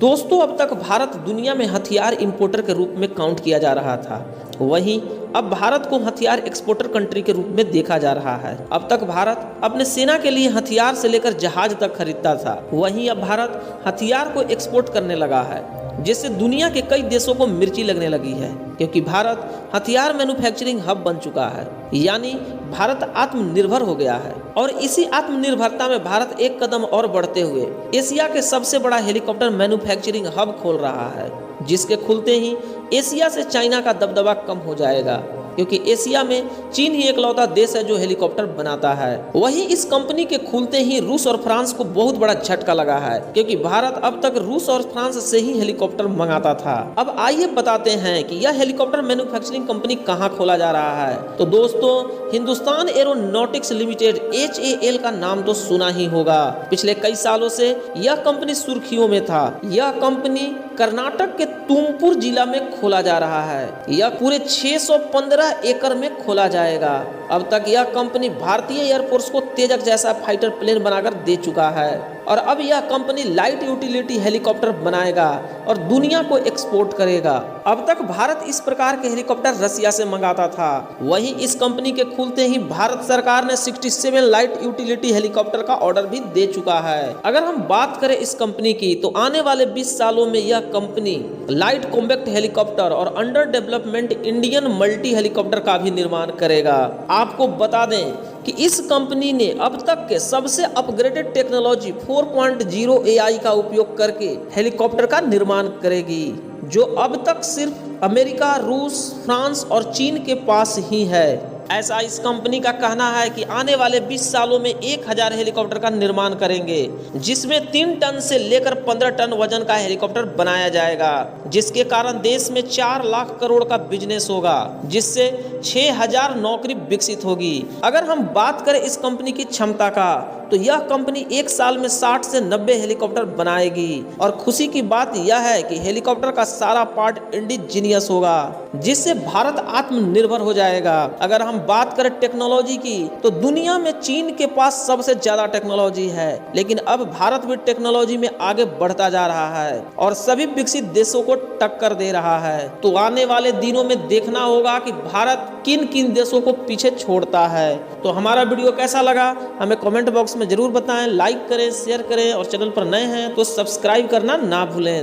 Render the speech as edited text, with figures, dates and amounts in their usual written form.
दोस्तों, अब तक भारत दुनिया में हथियार इंपोर्टर के रूप में काउंट किया जा रहा था। वहीं अब भारत को हथियार एक्सपोर्टर कंट्री के रूप में देखा जा रहा है। अब तक भारत अपने सेना के लिए हथियार से लेकर जहाज तक खरीदता था। वहीं अब भारत हथियार को एक्सपोर्ट करने लगा है, जिससे दुनिया के कई देशों को मिर्ची लगने लगी है, क्योंकि भारत हथियार मैन्युफैक्चरिंग हब बन चुका है। यानी भारत आत्मनिर्भर हो गया है। और इसी आत्मनिर्भरता में भारत एक कदम और बढ़ते हुए एशिया के सबसे बड़ा हेलीकॉप्टर मैन्युफैक्चरिंग हब खोल रहा है, जिसके खुलते ही एशिया से चाइना का दबदबा कम हो जाएगा, क्योंकि एशिया में चीन ही एकलौता देश है जो हेलीकॉप्टर बनाता है। वहीं इस कंपनी के खुलते ही रूस और फ्रांस को बहुत बड़ा झटका लगा है, क्योंकि भारत अब तक रूस और फ्रांस से ही हेलीकॉप्टर मंगाता था। अब आइए बताते हैं कि यह हेलीकॉप्टर मैन्युफैक्चरिंग कंपनी कहां खोला जा रहा है। तो दोस्तों, हिंदुस्तान एरोनॉटिक्स लिमिटेड HAL का नाम तो सुना ही होगा। पिछले कई सालों से यह कंपनी सुर्खियों में था। यह कंपनी कर्नाटक के तुमकुर जिला में खोला जा रहा है। यह पूरे 615 एकड़ में खोला जाएगा। अब तक यह कंपनी भारतीय एयरफोर्स को तेजस जैसा फाइटर प्लेन बनाकर दे चुका है, और अब यह कंपनी लाइट यूटिलिटी हेलीकॉप्टर बनाएगा और दुनिया को एक्सपोर्ट करेगा। अब तक भारत इस प्रकार के हेलीकॉप्टर रसिया से मंगाता था। वहीं इस कंपनी के खुलते ही भारत सरकार ने 67 लाइट यूटिलिटी हेलीकॉप्टर का ऑर्डर भी दे चुका है। अगर हम बात करें इस कंपनी की, तो आने वाले 20 सालों में यह कंपनी लाइट कॉम्बैक्ट हेलीकॉप्टर और under development Indian multi helicopter का भी निर्माण करेगा। आपको बता दें कि इस कंपनी ने अब तक के सबसे अपग्रेडेड टेक्नोलॉजी 4.0 AI का उपयोग करके हेलीकॉप्टर का निर्माण करेगी, जो अब तक सिर्फ अमेरिका, रूस, फ्रांस और चीन के पास ही है। ऐसा इस कंपनी का कहना है कि आने वाले 20 सालों में 1000 हेलीकॉप्टर का निर्माण करेंगे, जिसमें 3 टन से लेकर 15 टन वजन का हेलीकॉप्टर बनाया जाएगा, जिसके कारण देश में 4 लाख करोड़ का बिजनेस होगा, जिससे 6000 नौकरी विकसित होगी। अगर हम बात करें इस कंपनी की क्षमता का, तो यह कंपनी एक साल में 60 से 90 हेलीकॉप्टर बनाएगी। और खुशी की बात यह है कि हेलीकॉप्टर का सारा पार्ट इंडिजीनियस होगा, जिससे भारत आत्मनिर्भर हो जाएगा। अगर हम बात करें टेक्नोलॉजी की, तो दुनिया में चीन के पास सबसे ज्यादा टेक्नोलॉजी है, लेकिन अब भारत भी टेक्नोलॉजी में आगे बढ़ता जा रहा है और सभी विकसित देशों को टक्कर दे रहा है। तो आने वाले दिनों में देखना होगा कि भारत किन किन देशों को पीछे छोड़ता है। तो हमारा वीडियो कैसा लगा हमें कमेंट बॉक्स में जरूर बताएं। लाइक करें, शेयर करें और चैनल पर नए हैं तो सब्सक्राइब करना ना भूलें।